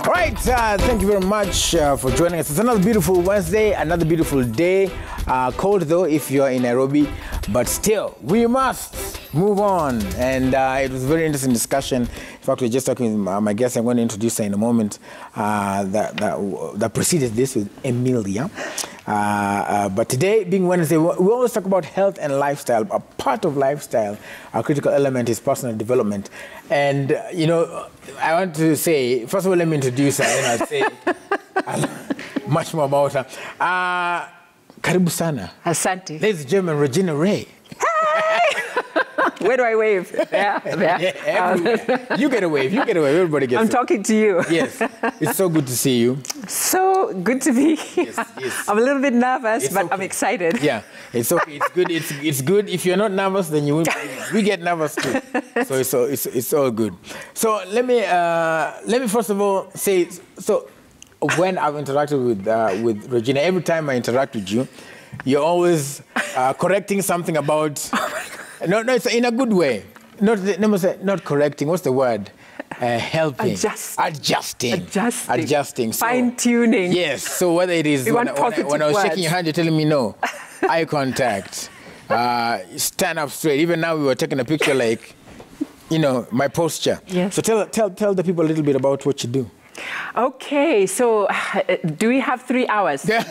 All right, thank you very much for joining us. It's another beautiful Wednesday, another beautiful day. Cold though if you're in Nairobi, but still, we must move on. And it was a very interesting discussion. In fact, we're just talking with my guest. I'm going to introduce her in a moment that preceded this with Emilia. But today, being Wednesday, we always talk about health and lifestyle. A part of lifestyle, a critical element is personal development. And, you know, I want to say, first of all, let me introduce her, and I'll say much more about her. Karibu sana. Asante. Ladies and gentlemen, Regina Ray. Hey! Where do I wave? Yeah. Yeah, you get a wave. You get a wave. Everybody gets I'm talking to you. Yes. It's so good to see you. So good to be here. Yes. I'm a little bit nervous, It's but okay. I'm excited. Yeah, it's okay. It's good. It's good. If you're not nervous, then you won't. We get nervous too. So it's all good. So let me first of all say, so when I've interacted with Regina, every time I interact with you, you're always correcting something about. No, it's in a good way. Not correcting. What's the word? Helping. Adjusting. So, fine-tuning. Yes. So whether it is when I was shaking your hand, you're telling me no. Eye contact. Stand up straight. Even now we were taking a picture like, you know, my posture. Yes. So tell the people a little bit about what you do. Okay, so do we have 3 hours? Yeah.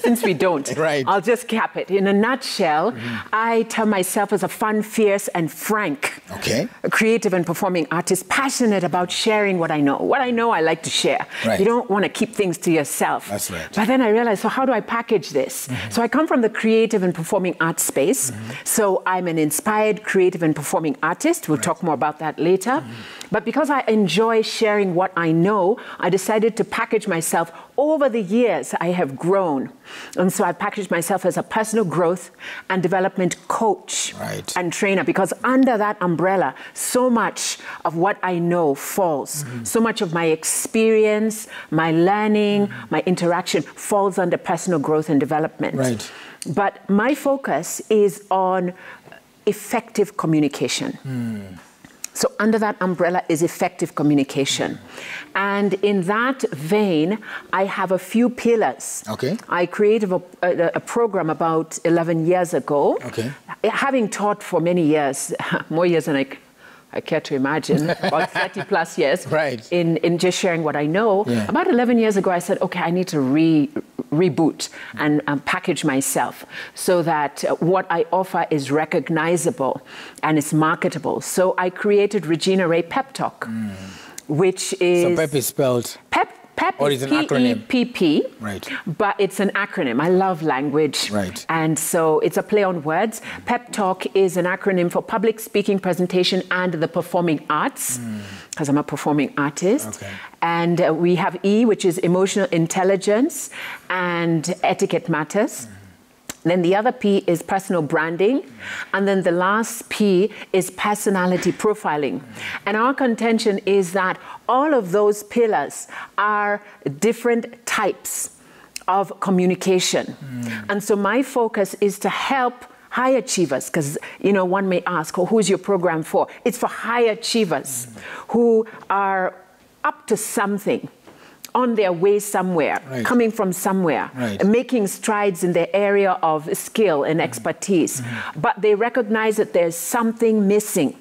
Since we don't, right. I'll just cap it. In a nutshell, I tell myself as a fun, fierce, and frank, creative and performing artist, passionate about sharing what I know. What I know, I like to share. Right. You don't want to keep things to yourself. That's right. But then I realized, so how do I package this? So I come from the creative and performing arts space. So I'm an inspired creative and performing artist. We'll talk more about that later. But because I enjoy sharing what I know, I decided to package myself. Over the years, I have grown. And so I packaged myself as a personal growth and development coach and trainer, because under that umbrella, so much of what I know falls. So much of my experience, my learning, my interaction falls under personal growth and development. Right. But my focus is on effective communication. So under that umbrella is effective communication. And in that vein, I have a few pillars. Okay. I created a program about 11 years ago. Okay. Having taught for many years, more years than I care to imagine, about 30 plus years in just sharing what I know. Yeah. About 11 years ago, I said, okay, I need to reboot and package myself so that what I offer is recognizable and it's marketable. So I created Regina Ray Pep Talk, which is... So PEP is spelled... PEP or is an acronym. P-E-P-P, right. But it's an acronym. I love language. Right. And so it's a play on words. Pep Talk is an acronym for public speaking, presentation, and the performing arts, because I'm a performing artist. Okay. And we have E, which is emotional intelligence and etiquette matters. Then the other P is personal branding. And then the last P is personality profiling. And our contention is that all of those pillars are different types of communication. And so my focus is to help high achievers, because, you know, one may ask, oh, who's your program for? It's for high achievers who are up to something, on their way somewhere, coming from somewhere, making strides in their area of skill and expertise. But they recognize that there's something missing,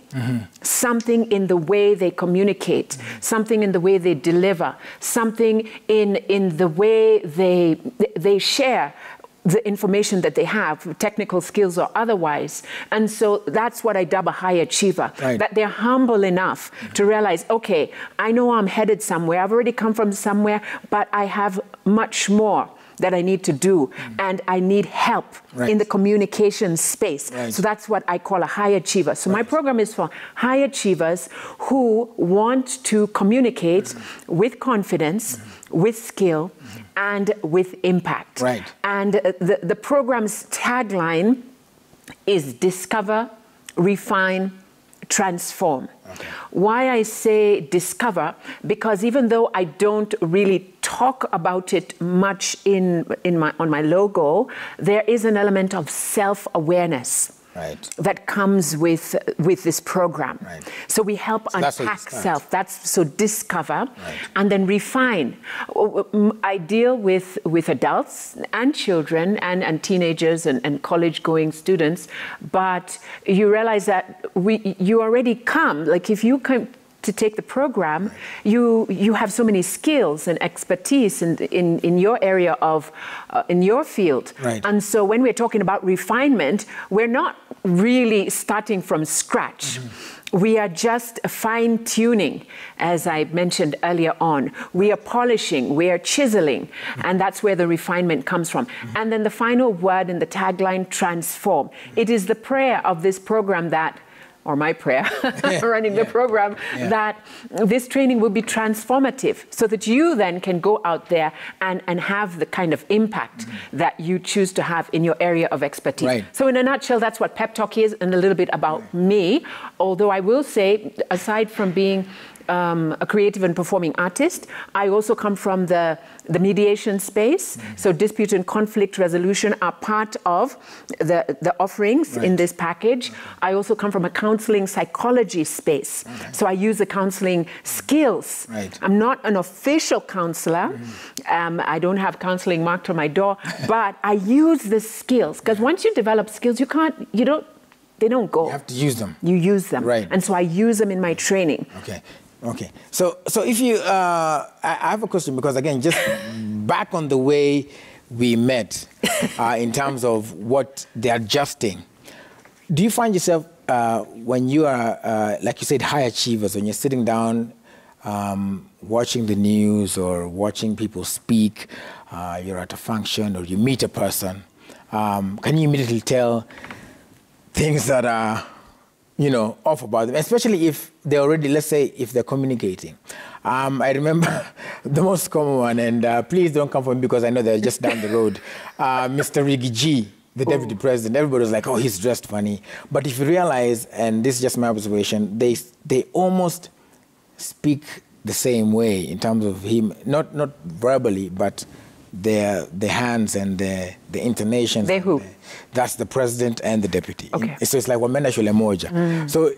something in the way they communicate, something in the way they deliver, something in the way they share the information that they have, technical skills or otherwise. And so that's what I dub a high achiever, that they're humble enough to realize, okay, I know I'm headed somewhere, I've already come from somewhere, but I have much more that I need to do, and I need help in the communication space. So that's what I call a high achiever. So my program is for high achievers who want to communicate with confidence, with skill, and with impact. And the program's tagline is discover, refine, transform. Why I say discover, because even though I don't really talk about it much on my logo, there is an element of self-awareness. that comes with this program. So we help unpack self. So discover and then refine. I deal with adults and children and teenagers and college-going students, but you realize that you already come, like if you come to take the program, you have so many skills and expertise in your area of, in your field. And so when we're talking about refinement, we're not really starting from scratch. We are just fine-tuning, as I mentioned earlier on. We are polishing, we are chiseling, and that's where the refinement comes from. And then the final word in the tagline, transform. It is the prayer of this program that, or my prayer, running the program, that this training will be transformative so that you then can go out there and have the kind of impact that you choose to have in your area of expertise. So in a nutshell, that's what Pep Talk is, and a little bit about me. Although I will say, aside from being a creative and performing artist, I also come from the mediation space. So dispute and conflict resolution are part of the offerings in this package. I also come from a counseling psychology space. So I use the counseling skills. I'm not an official counselor. I don't have counseling marked on my door, but I use the skills, because once you develop skills, they don't go. You have to use them. You use them. And so I use them in my training. Okay. So if you, I have a question, because again, just back on the way we met in terms of what they're adjusting, do you find yourself when you are, like you said, high achievers, when you're sitting down watching the news or watching people speak, you're at a function or you meet a person, can you immediately tell things that are, off about them, especially if they're already, let's say, if they're communicating. I remember the most common one, and please don't come for me because I know they're just down the road, Mr. Riggy G, the deputy president. Everybody was like, oh, he's dressed funny. But if you realize, and this is just my observation, they almost speak the same way in terms of him, not verbally, but the hands and the intonations. They who? That's the president and the deputy. So it's like wamenda shule moja. So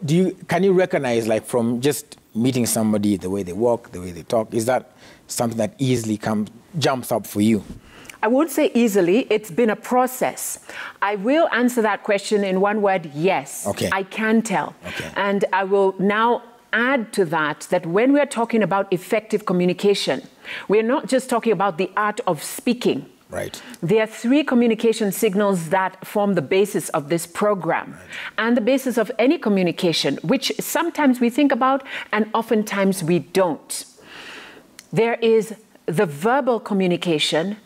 can you recognize, like, from just meeting somebody, the way they walk, the way they talk, is that something that easily jumps up for you? I won't say easily. It's been a process. I will answer that question in one word, yes. I can tell. And I will now add to that when we're talking about effective communication, we're not just talking about the art of speaking. There are 3 communication signals that form the basis of this program and the basis of any communication, which sometimes we think about and oftentimes we don't. There is the verbal communication,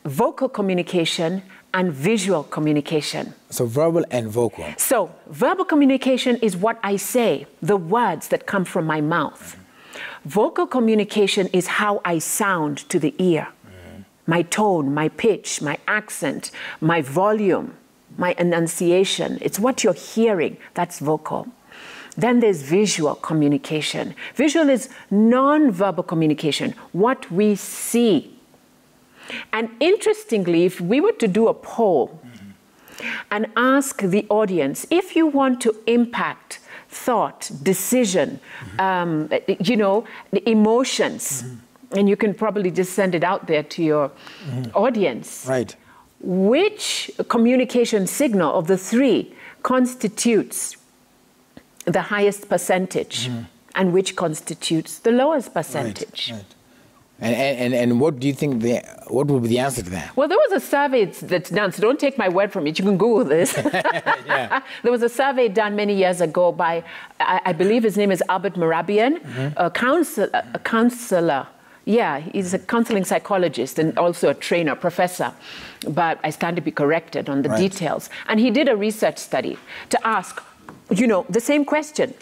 vocal communication, and visual communication. So verbal and vocal. So verbal communication is what I say, the words that come from my mouth. Vocal communication is how I sound to the ear. My tone, my pitch, my accent, my volume, my enunciation. It's what you're hearing. That's vocal. Then there's visual communication. Visual is non-verbal communication, what we see. And interestingly, if we were to do a poll and ask the audience, if you want to impact thought, decision, the emotions, and you can probably just send it out there to your audience. Which communication signal of the 3 constitutes the highest percentage and which constitutes the lowest percentage? And what do you think, what would be the answer to that? Well, there was a survey that's done, so don't take my word from it. You can Google this. There was a survey done many years ago by, I believe his name is Albert Marabian, a counselor. Yeah, he's a counseling psychologist and also a trainer, professor. But I stand to be corrected on the details. And he did a research study to ask, the same question.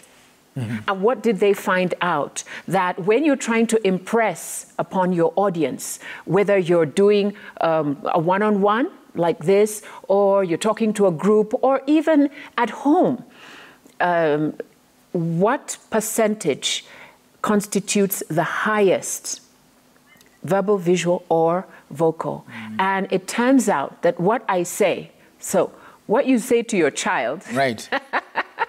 And what did they find out? That when you're trying to impress upon your audience, whether you're doing a one-on-one like this, or you're talking to a group, or even at home, what percentage constitutes the highest, verbal, visual, or vocal? And it turns out that what I say, so what you say to your child, Right.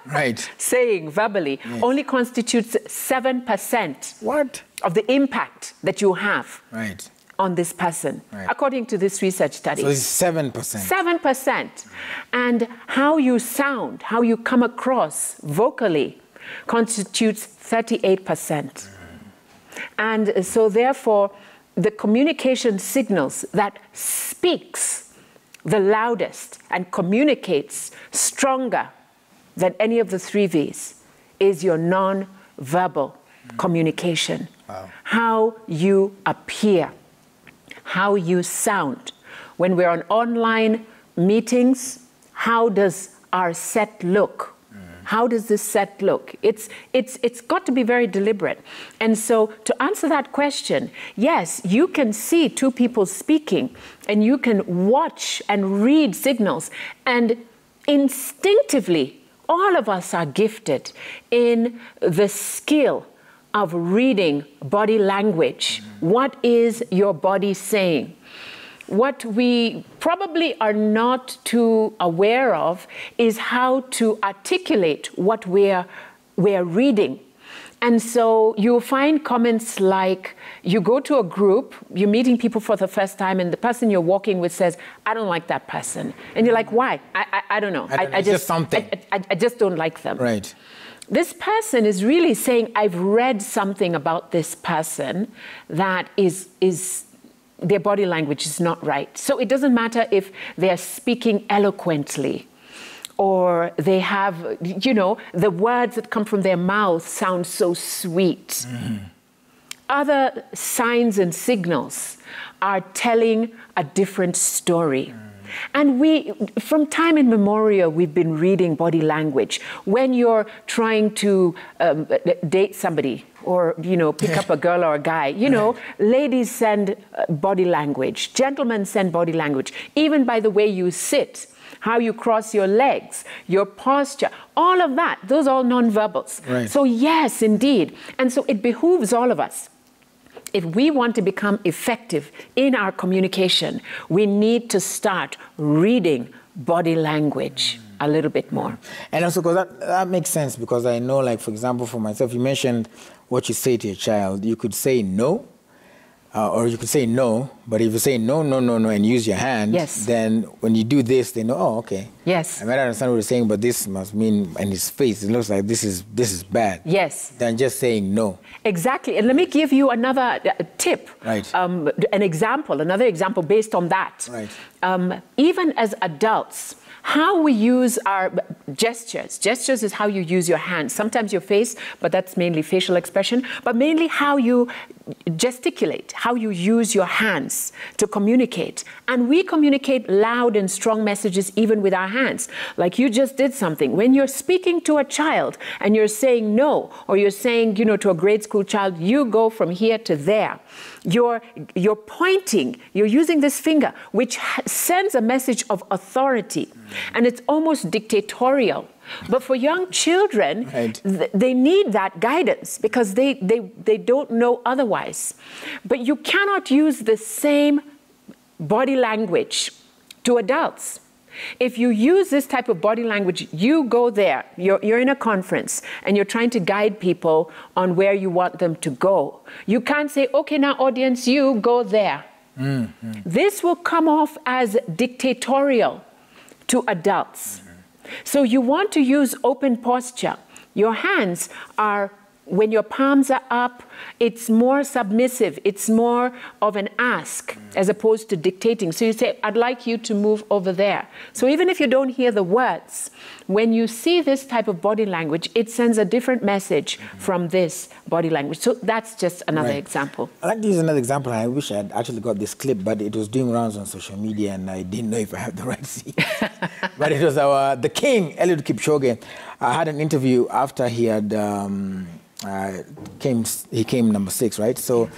Right. saying verbally, only constitutes 7% What? of the impact that you have Right. on this person, Right. according to this research study. So it's 7%. 7%. And how you sound, how you come across vocally, constitutes 38%. And so therefore, the communication signals that speaks the loudest and communicates stronger than any of the 3 V's is your non-verbal communication. Wow. How you appear, how you sound. When we're on online meetings, how does our set look? How does this set look? It's got to be very deliberate. And so to answer that question, yes, you can see 2 people speaking and you can watch and read signals, and instinctively, all of us are gifted in the skill of reading body language. What is your body saying? What we probably are not too aware of is how to articulate what we're reading. And so you'll find comments like, you go to a group, you're meeting people for the first time, and the person you're walking with says, I don't like that person. And you're like, why? I don't know. It's just something. I just don't like them. Right. This person is really saying, I've read something about this person that is their body language is not right. So it doesn't matter if they're speaking eloquently or they have, the words that come from their mouth sound so sweet. Other signs and signals are telling a different story. And we, from time immemorial, we've been reading body language. When you're trying to date somebody or, pick up a girl or a guy, ladies send body language. Gentlemen send body language. Even by the way you sit, how you cross your legs, your posture, all of that, those are all nonverbals. Right. So yes, indeed. And so it behooves all of us. If we want to become effective in our communication, we need to start reading body language a little bit more. And also, because that makes sense, because I know, like, for example, for myself, you mentioned what you say to your child. You could say no, or you could say no, but if you say no, and use your hand, yes, then when you do this, they know, oh, okay. Yes. I might understand what you're saying, but this must mean, in his face, it looks like this is bad. Yes. Than just saying no. Exactly. And let me give you another tip. Right. Another example based on that. Right. Even as adults, how we use our gestures. Gestures is how you use your hands. Sometimes your face, but that's mainly facial expression, but mainly how you gesticulate, how you use your hands to communicate. And we communicate loud and strong messages even with our hands. Like you just did something. When you're speaking to a child and you're saying no, or you're saying, to a grade school child, you go from here to there. You're pointing, you're using this finger, which sends a message of authority. And it's almost dictatorial. But for young children, right, they need that guidance because they don't know otherwise. But you cannot use the same body language to adults. If you use this type of body language, you go there, you're in a conference, and you're trying to guide people on where you want them to go. You can't say, okay, now audience, you go there. Mm-hmm. This will come off as dictatorial to adults. Mm-hmm. So you want to use open posture. Your hands are, when your palms are up, it's more submissive. It's more of an ask as opposed to dictating. So you say, I'd like you to move over there. So even if you don't hear the words, when you see this type of body language, it sends a different message from this body language. So that's just another example. I'd like to use another example. I wish I had actually got this clip, but it was doing rounds on social media, and I didn't know if I had the right to see it. But it was the king, Eliud Kipchoge. I had an interview after he had... he came number 6, right? So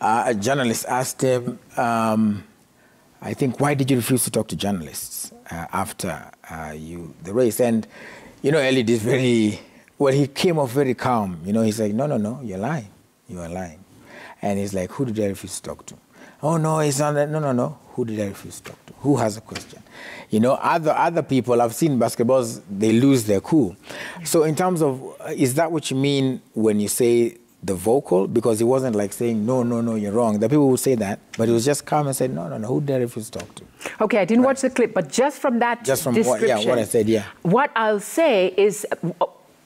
a journalist asked him, I think, why did you refuse to talk to journalists after the race? And, Eliud is he came off very calm. He's like, no, you're lying. You are lying. And he's like, who did I refuse to talk to? oh no, it's not that. No. Who did I refuse to talk to? Who has a question? You know, other people, I've seen basketballs, they lose their cool. So in terms of, is that what you mean when you say the vocal? Because it wasn't like saying, no, you're wrong. The people would say that, but it was just calm and say, no, who did I refuse to talk to? Okay, I didn't watch the clip, but just from that description, what I said, yeah. What I'll say is,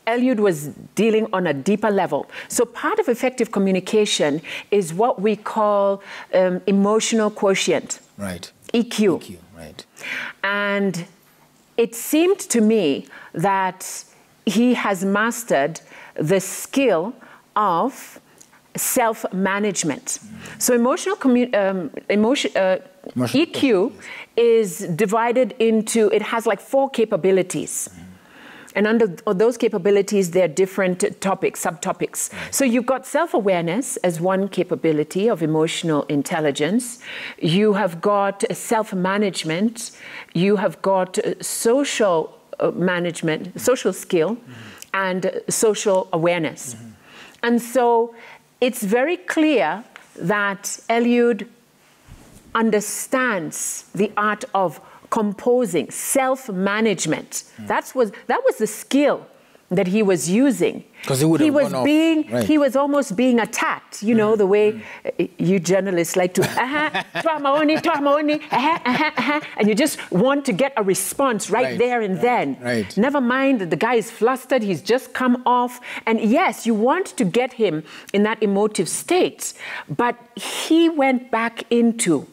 Eliud was dealing on a deeper level. So part of effective communication is what we call emotional quotient. Right. EQ. Right. And it seemed to me that he has mastered the skill of self-management. So EQ is divided into, it has like 4 capabilities. And under those capabilities, there are different topics, subtopics. Right. So you've got self-awareness as one capability of emotional intelligence. You have got self-management. You have got social management, social skill, and social awareness. And so it's very clear that Eliud understands the art of composing, self-management. That was the skill that he was using. Because he was almost being attacked, you know, the way you journalists like to, and you just want to get a response right there and then. Right. Never mind that the guy is flustered, he's just come off. And yes, you want to get him in that emotive state, but he went back into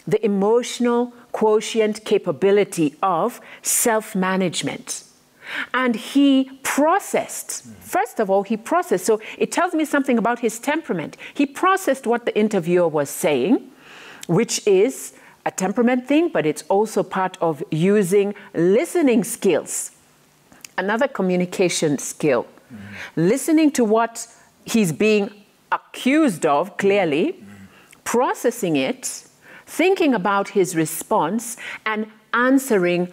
the emotional quotient capability of self-management. And he processed, first of all, so it tells me something about his temperament. He processed what the interviewer was saying, which is a temperament thing, but it's also part of using listening skills. Another communication skill. Listening to what he's being accused of, clearly, processing it, thinking about his response, and answering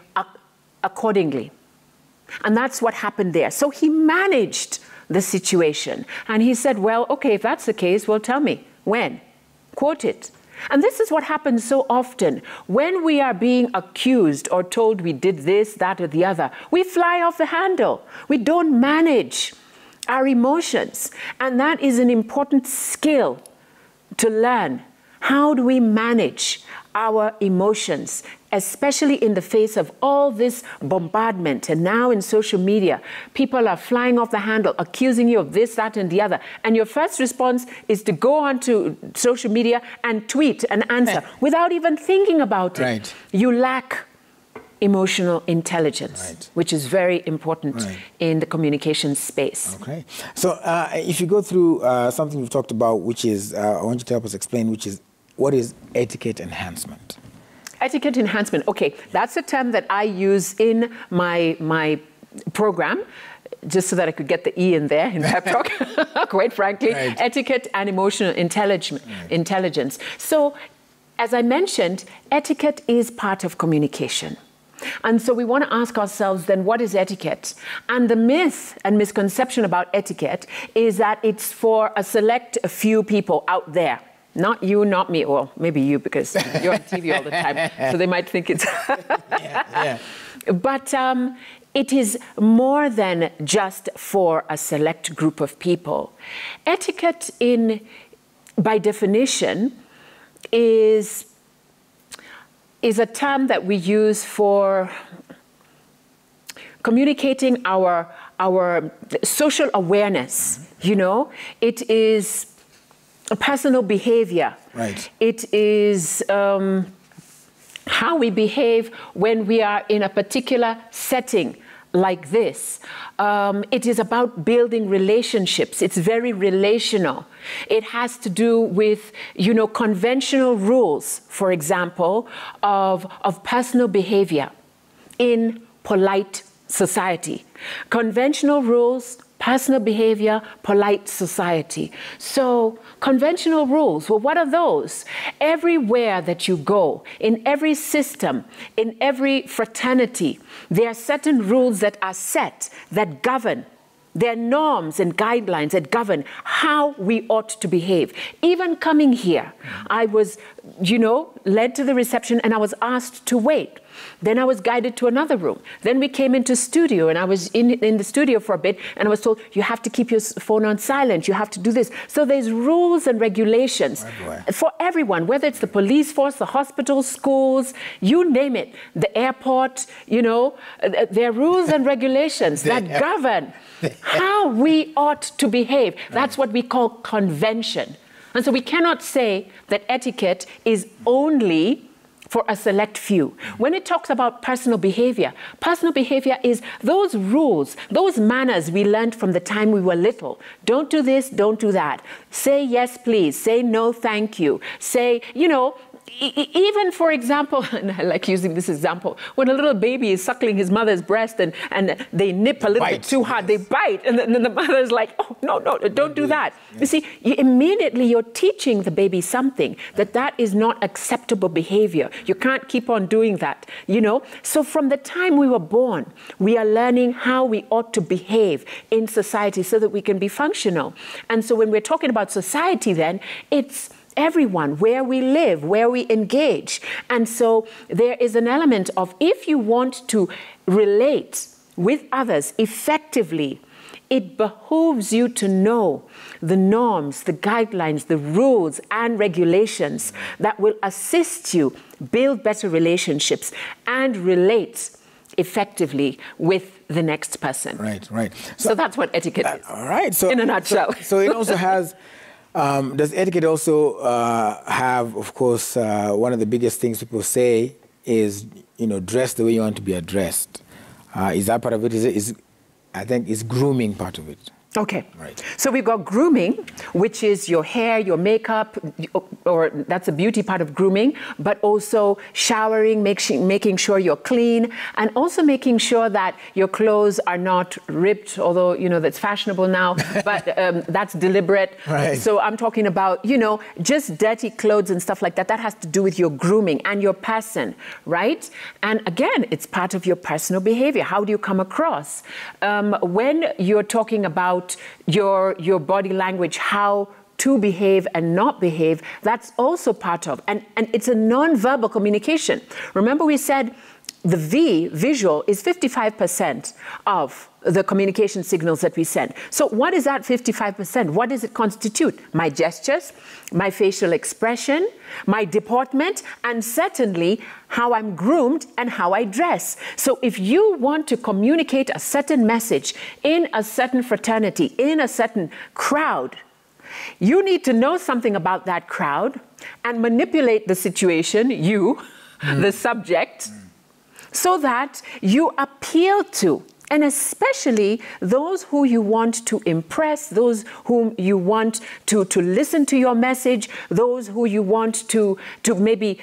accordingly. And that's what happened there. So he managed the situation. And he said, well, okay, if that's the case, well, tell me, when? Quote it. And this is what happens so often. When we are being accused or told we did this, that, or the other, we fly off the handle. We don't manage our emotions. And that is an important skill to learn. How do we manage our emotions, especially in the face of all this bombardment? And now in social media, people are flying off the handle, accusing you of this, that, and the other. And your first response is to go onto social media and tweet and answer without even thinking about it. Right. You lack emotional intelligence, which is very important in the communication space. Okay. So if you go through something you've talked about, which is, I want you to help us explain, which is, what is etiquette enhancement? Etiquette enhancement. Okay, that's a term that I use in my program, just so that I could get the E in there in Pep Talk, quite frankly. Right. Etiquette and emotional intelligence. So, as I mentioned, etiquette is part of communication. And so we want to ask ourselves then, what is etiquette? And the myth and misconception about etiquette is that it's for a select few people out there. Not you, not me. Well, maybe you, because you're on TV all the time, so they might think it's... But it is more than just for a select group of people. Etiquette, by definition, is a term that we use for communicating our social awareness, you know? It is personal behavior. Right. It is how we behave when we are in a particular setting like this. It is about building relationships. It's very relational. It has to do with, you know, conventional rules, for example, of personal behavior in polite society. Conventional rules, personal behavior, polite society. So conventional rules, well, what are those? Everywhere that you go, in every system, in every fraternity, there are certain rules that are set that govern There are norms and guidelines that govern how we ought to behave. Even coming here, I was, led to the reception and I was asked to wait. Then I was guided to another room. Then we came into studio and I was in the studio for a bit and I was told, you have to keep your phone on silent. You have to do this. So there's rules and regulations for everyone, whether it's the police force, the hospitals, schools, you name it, the airport, there are rules and regulations that govern how we ought to behave. That's what we call convention. And so we cannot say that etiquette is only for a select few. When it talks about personal behavior is those rules, those manners we learned from the time we were little. Don't do this, don't do that. Say yes, please. Say no, thank you. Say, even, for example, and I like using this example, when a little baby is suckling his mother's breast and they nip a little bit too hard, they bite, and then the mother's like, oh, no, don't do that. You see, immediately you're teaching the baby something, that is not acceptable behavior. You can't keep on doing that, So from the time we were born, we are learning how we ought to behave in society so that we can be functional. And so when we're talking about society then, it's everyone, where we live, where we engage. And so there is an element of, if you want to relate with others effectively, it behooves you to know the norms, the guidelines, the rules and regulations that will assist you build better relationships and relate effectively with the next person. Right. So that's what etiquette is. All right. So in a nutshell. So it also has. Does etiquette also have, of course, one of the biggest things people say is, dress the way you want to be addressed. Is that part of it? I think is grooming part of it. Okay. Right. So we've got grooming, which is your hair, your makeup, or that's a beauty part of grooming, but also showering, making sure you're clean, and also making sure that your clothes are not ripped, although, that's fashionable now, but that's deliberate. Right. So I'm talking about, just dirty clothes and stuff like that. That has to do with your grooming and your person, right? And again, it's part of your personal behavior. How do you come across? When you're talking about your body language, how to behave and not behave, that's also part of, and it's a non-verbal communication. Remember we said the visual, is 55% of the communication signals that we send. So what is that 55%? What does it constitute? My gestures, my facial expression, my deportment, and certainly how I'm groomed and how I dress. So if you want to communicate a certain message in a certain fraternity, in a certain crowd, you need to know something about that crowd and manipulate the situation, the subject, so that you appeal to, and especially those who you want to impress, those whom you want to listen to your message, those who you want to maybe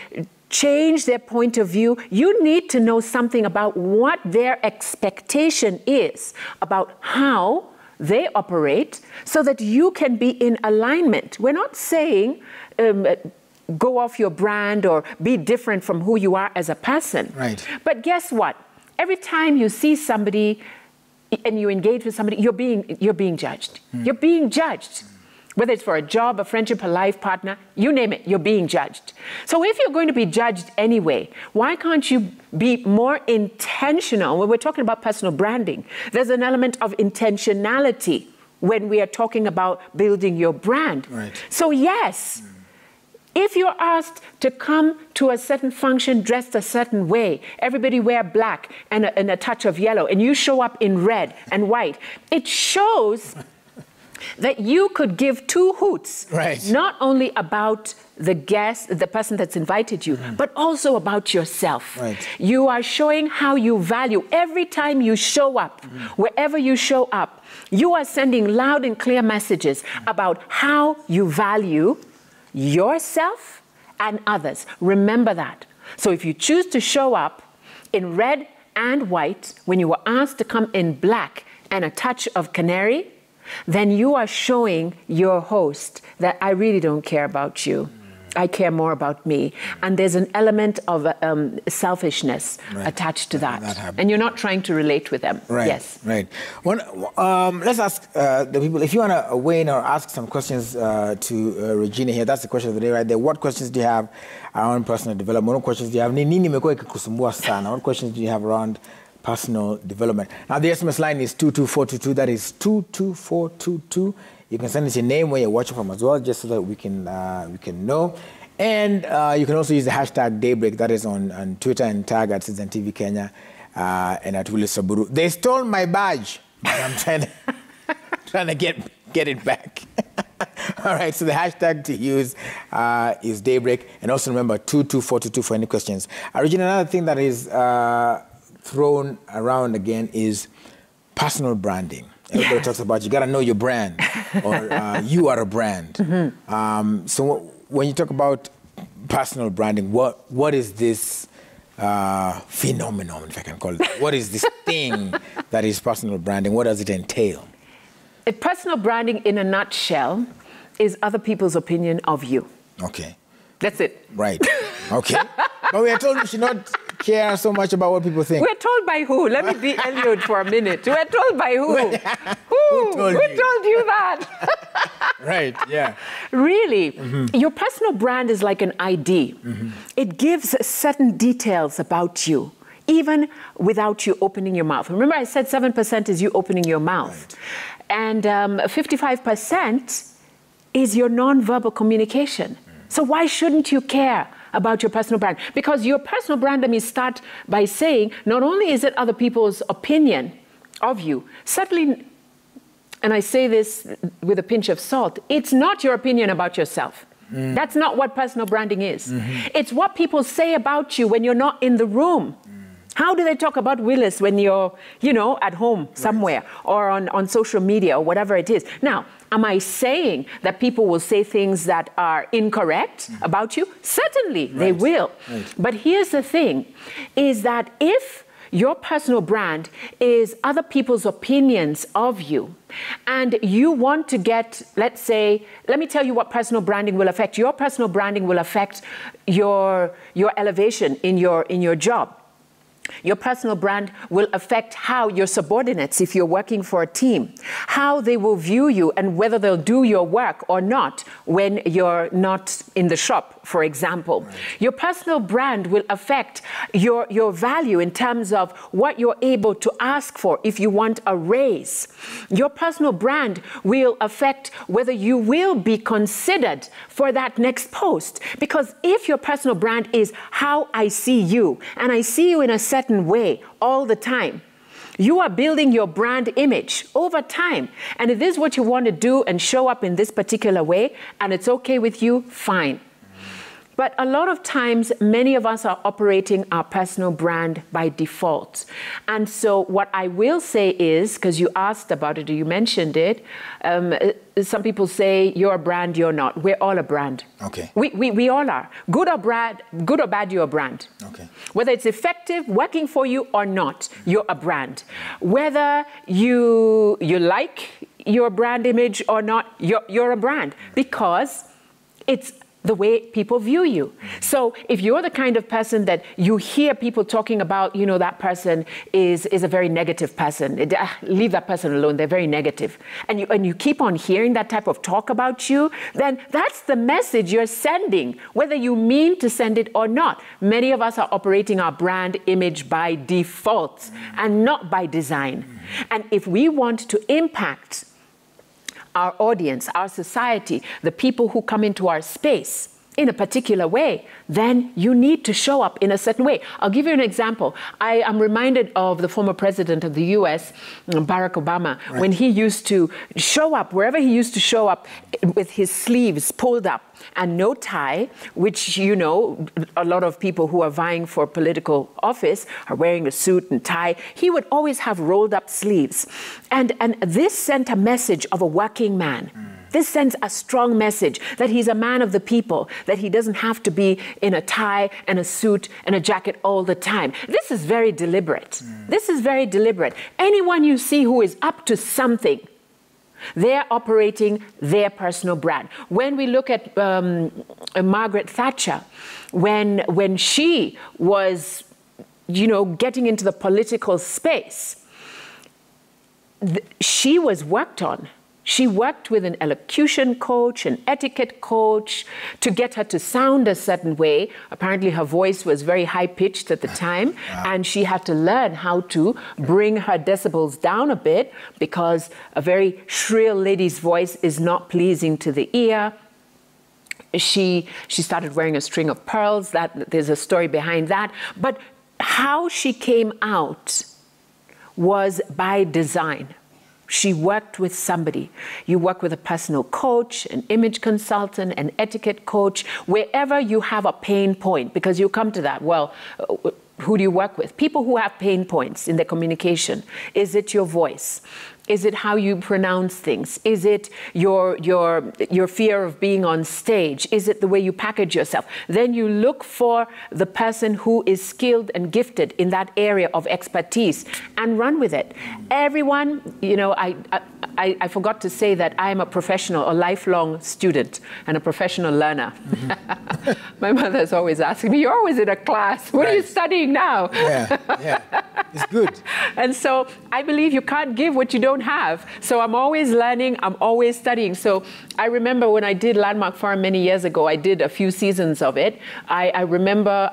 change their point of view. You need to know something about what their expectation is, about how they operate, so that you can be in alignment. We're not saying go off your brand or be different from who you are as a person. Right. But guess what? Every time you see somebody and you engage with somebody, you're being judged. You're being judged. Whether it's for a job, a friendship, a life partner, you name it, you're being judged. So if you're going to be judged anyway, why can't you be more intentional? When we're talking about personal branding, there's an element of intentionality when we are talking about building your brand. Right. So yes, if you're asked to come to a certain function dressed a certain way, everybody wear black and a touch of yellow, and you show up in red and white, it shows that you could give two hoots, right, not only about the guest, the person that's invited you, but also about yourself. Right. You are showing how you value. Every time you show up, wherever you show up, you are sending loud and clear messages about how you value yourself and others. Remember that. So if you choose to show up in red and white, when you were asked to come in black and a touch of canary, then you are showing your host that I really don't care about you. I care more about me. And there's an element of selfishness attached to that. And you're not trying to relate with them. Right. Yes. Right. Let's ask the people, if you want to weigh in or ask some questions to Regina here, that's the question of the day right there. What questions do you have around personal development? What questions do you have? What questions do you have around personal development? Now, the SMS line is 22422. That is 22422. You can send us your name where you're watching from as well, just so that we can know. And you can also use the hashtag Daybreak. That is on Twitter, and tag at Citizen TV Kenya and at Willis Saburu. They stole my badge, but I'm trying to get it back. All right, so the hashtag to use is Daybreak. And also remember, 22422 for any questions. Regina, another thing that is thrown around again is personal branding. Everybody talks about you got to know your brand, or you are a brand. So when you talk about personal branding, what is this phenomenon, if I can call it? What is this thing that is personal branding? What does it entail? Personal branding, in a nutshell, is other people's opinion of you. Okay. That's it. Right. Okay. But we are told we should not care so much about what people think. We're told by who? Let me be Eliud for a minute. We're told by who? Who told you that? Right, yeah. Really, your personal brand is like an ID. It gives certain details about you, even without you opening your mouth. Remember, I said 7% is you opening your mouth. Right. And 55% is your nonverbal communication. So why shouldn't you care about your personal brand? Because your personal brand, let me start by saying, not only is it other people's opinion of you, certainly, and I say this with a pinch of salt, it's not your opinion about yourself. That's not what personal branding is. It's what people say about you when you're not in the room. How do they talk about Willis when you're, at home somewhere, or on social media or whatever it is? Now, am I saying that people will say things that are incorrect about you? Certainly, they will. But here's the thing, is that if your personal brand is other people's opinions of you, and you want to get, let's say, let me tell you what personal branding will affect. Your personal branding will affect your elevation in your job. Your personal brand will affect how your subordinates, if you're working for a team, how they will view you and whether they'll do your work or not when you're not in the shop, for example. Right. Your personal brand will affect your value in terms of what you're able to ask for if you want a raise. Your personal brand will affect whether you will be considered for that next post. Because if your personal brand is how I see you, and I see you in a certain way all the time, you are building your brand image over time. And if this is what you want to do and show up in this particular way, and it's okay with you, fine. But a lot of times, many of us are operating our personal brand by default. And so what I will say is, because you asked about it, or you mentioned it, some people say, you're a brand, you're not. We're all a brand. Okay. We all are. Good or bad, you're a brand. Okay. Whether it's effective, working for you or not, you're a brand. Whether you like your brand image or not, you're a brand. Because it's the way people view you. So if you're the kind of person that you hear people talking about, that person is a very negative person, leave that person alone, they're very negative, and you keep on hearing that type of talk about you, then that's the message you're sending, whether you mean to send it or not. Many of us are operating our brand image by default and not by design. And if we want to impact our audience, our society, the people who come into our space in a particular way, then you need to show up in a certain way. I'll give you an example. I am reminded of the former president of the US, Barack Obama, right, when he used to show up, wherever he used to show up with his sleeves pulled up and no tie, which, a lot of people who are vying for political office are wearing a suit and tie. He would always have rolled up sleeves. And this sent a message of a working man. This sends a strong message that he's a man of the people, that he doesn't have to be in a tie and a suit and a jacket all the time. This is very deliberate. This is very deliberate. Anyone you see who is up to something They're operating their personal brand. When we look at Margaret Thatcher, when she was, getting into the political space, she was worked on. She worked with an elocution coach, an etiquette coach, to get her to sound a certain way. Apparently her voice was very high-pitched at the time, and she had to learn how to bring her decibels down a bit, because a very shrill lady's voice is not pleasing to the ear. She started wearing a string of pearls. There's a story behind that. But how she came out was by design. She worked with somebody. You work with a personal coach, an image consultant, an etiquette coach, wherever you have a pain point, because you come to that. Well, who do you work with? People who have pain points in their communication. Is it your voice? Is it how you pronounce things? Is it your fear of being on stage? Is it the way you package yourself? Then you look for the person who is skilled and gifted in that area of expertise and run with it. Everyone, I forgot to say that I am a professional, a lifelong student and a professional learner. Mm-hmm. My mother is always asking me, you're always in a class. What are you studying now? Yeah. It's good. And so I believe you can't give what you don't have. So I'm always learning, I'm always studying. So I remember when I did Landmark Forum many years ago, I did a few seasons of it. I remember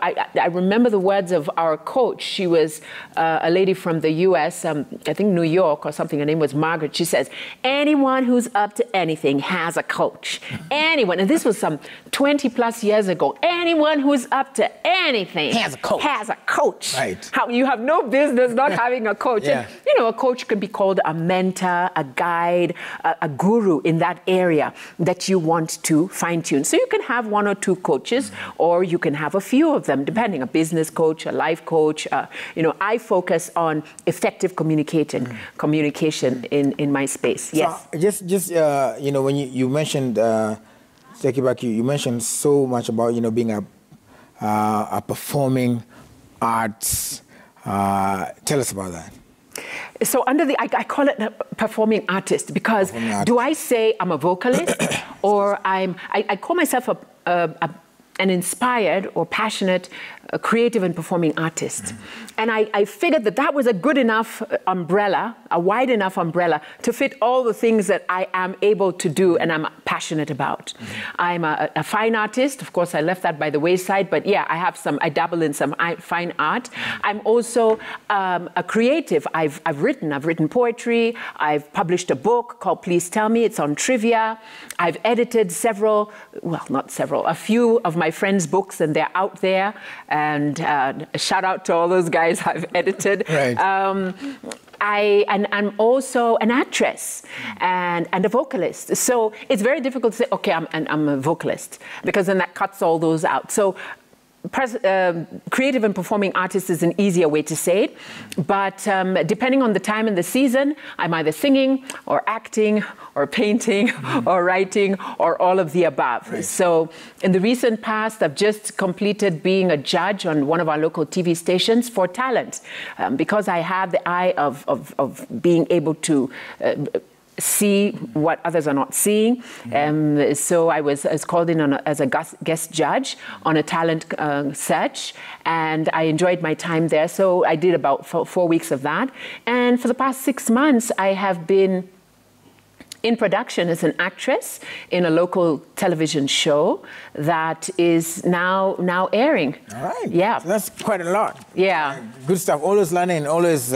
the words of our coach. She was a lady from the US, I think New York or something. Her name was Margaret. She says, anyone who's up to anything has a coach. Anyone, and this was some 20 plus years ago, anyone who's up to anything has a coach. Has a coach. Right. How, you have no business not having a coach. Yeah. And, a coach could be called a mentor, a guide, a guru in that area that you want to fine-tune. So you can have one or two coaches, or you can have a few of them, depending, a business coach, a life coach. I focus on effective communication in my space. Yes. So just when you mentioned, Sekibaki, you mentioned so much about, being a performing arts. Tell us about that. So I call it a performing artist, because do I say I'm a vocalist or I call myself an inspired or passionate creative and performing artist. Mm-hmm. And I figured that was a good enough umbrella, a wide enough umbrella to fit all the things that I am able to do and I'm passionate about. Mm-hmm. I'm a fine artist. Of course, I left that by the wayside, but yeah, I dabble in some fine art. Mm-hmm. I'm also a creative. I've written poetry. I've published a book called Please Tell Me. It's on trivia. I've edited a few of my friends' books, and they're out there. And shout out to all those guys I've edited. Right. I'm also an actress and a vocalist. So it's very difficult to say, okay, I'm a vocalist, because then that cuts all those out. So creative and performing artist is an easier way to say it. But depending on the time and the season, I'm either singing or acting or painting or writing or all of the above. Right. So in the recent past, I've just completed being a judge on one of our local TV stations for talent, because I have the eye of being able to see what others are not seeing. So I was called in as a guest judge on a talent search, and I enjoyed my time there. So I did about 4 weeks of that. And for the past 6 months, I have been in production as an actress in a local television show that is now airing. All right. Yeah. So that's quite a lot. Yeah. Good stuff. Always learning, always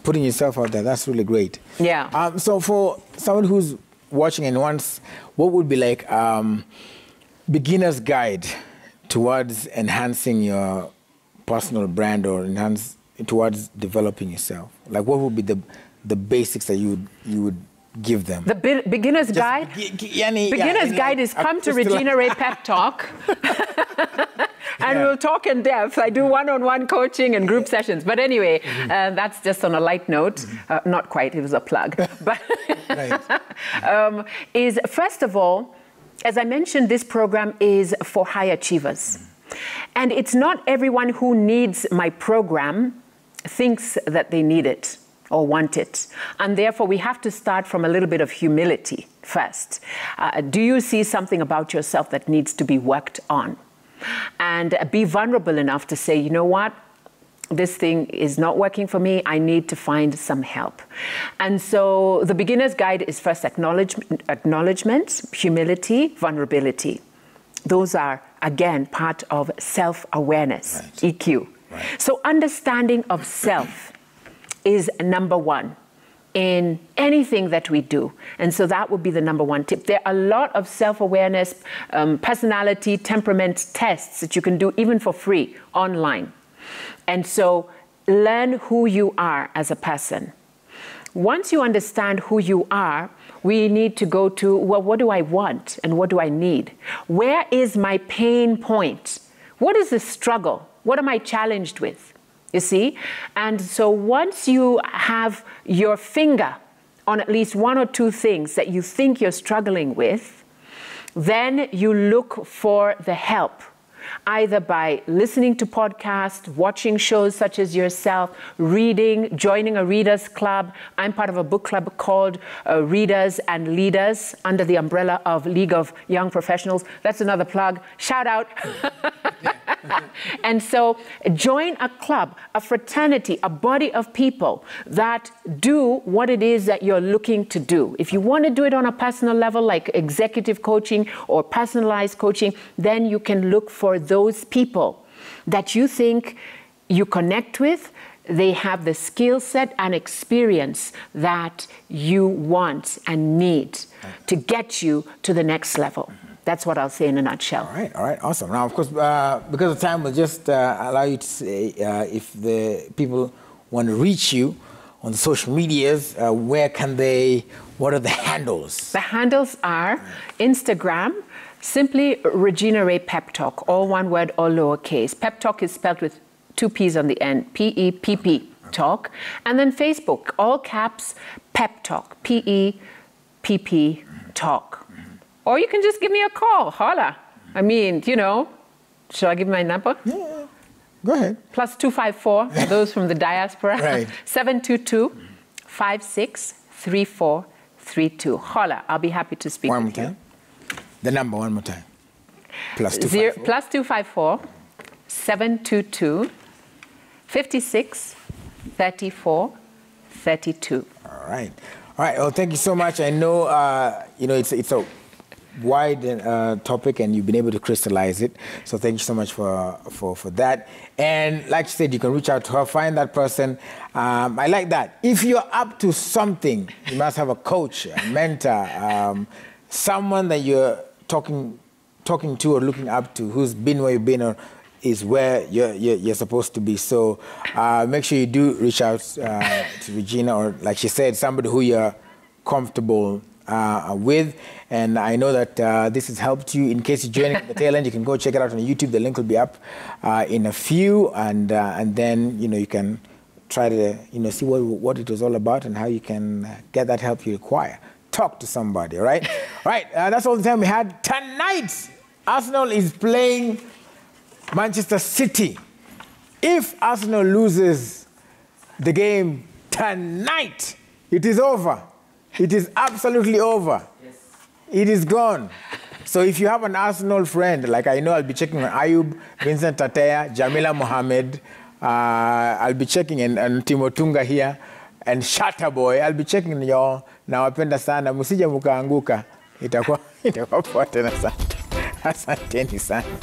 putting yourself out there. That's really great. Yeah. So for someone who's watching and wants, what would be like beginner's guide towards enhancing your personal brand or towards developing yourself? Like, what would be the basics that you would give them? The beginner's guide? Beginner's guide is come to Regina Ray Pep Talk. And we'll talk in depth. I do one-on-one coaching and group sessions. But anyway, that's just on a light note. Not quite, it was a plug. But is, first of all, as I mentioned, this program is for high achievers. And it's not everyone who needs my program thinks that they need it. or want it. And therefore, we have to start from a little bit of humility first. Do you see something about yourself that needs to be worked on? And be vulnerable enough to say, you know what? This thing is not working for me. I need to find some help. And so the beginner's guide is first acknowledgement, humility, vulnerability. Those are, again, part of self-awareness, right. EQ. Right. So understanding of self is number one in anything that we do. And so that would be the number one tip. There are a lot of self-awareness, personality, temperament tests that you can do even for free online. And so learn who you are as a person. Once you understand who you are, we need to go to, well, what do I want and what do I need? Where is my pain point? What is the struggle? What am I challenged with? You see? And so once you have your finger on at least one or two things that you think you're struggling with, then you look for the help, either by listening to podcasts, watching shows such as yourself, reading, joining a readers club. I'm part of a book club called Readers and Leaders under the umbrella of League of Young Professionals. That's another plug. Shout out. And so join a club, a fraternity, a body of people that do what it is that you're looking to do. If you want to do it on a personal level, like executive coaching or personalized coaching, then you can look for those people that you think you connect with. They have the skill set and experience that you want and need to get you to the next level. That's what I'll say in a nutshell. All right, awesome. Now, of course, because of time, we'll just allow you to say if the people want to reach you on the social medias, where can they, what are the handles? The handles are Instagram, simply Regina Ray Pep Talk, all one word, all lowercase. Pep Talk is spelled with 2 P's on the end, P-E-P-P, Talk. And then Facebook, all caps, Pep Talk, P-E-P-P, Talk. Or you can just give me a call, holla. I mean, you know, should I give my number? Yeah, go ahead. +254, those from the diaspora. Right. 722-563432. Holla, I'll be happy to speak with you. One more time. The number one more time. +254. +254-722-563432. All right. Well, thank you so much. I know, you know, it's a wide topic, and you've been able to crystallize it. So thank you so much for that. And like you said, you can reach out to her, find that person. I like that. If you're up to something, you must have a coach, a mentor, someone that you're talking to or looking up to, who's been where you've been or is where you're supposed to be. So make sure you do reach out to Regina, or like she said, somebody who you're comfortable with. And I know that this has helped you. In case you're joining at the tail end, you can go check it out on YouTube. The link will be up in a few, and then you can try to see what it was all about and how you can get that help you require. Talk to somebody, all right? Right, that's all the time we had. Tonight, Arsenal is playing Manchester City. If Arsenal loses the game tonight, it is over. It is absolutely over. Yes. It is gone. So if you have an Arsenal friend, like I know I'll be checking on Ayub, Vincent Tateya, Jamila Mohammed, I'll be checking and Timotunga here, and Shatter Boy, I'll be checking y'all. Nawapenda sana, musije mukaanguka. Itakuwa poa tena sana. Asanteni sana.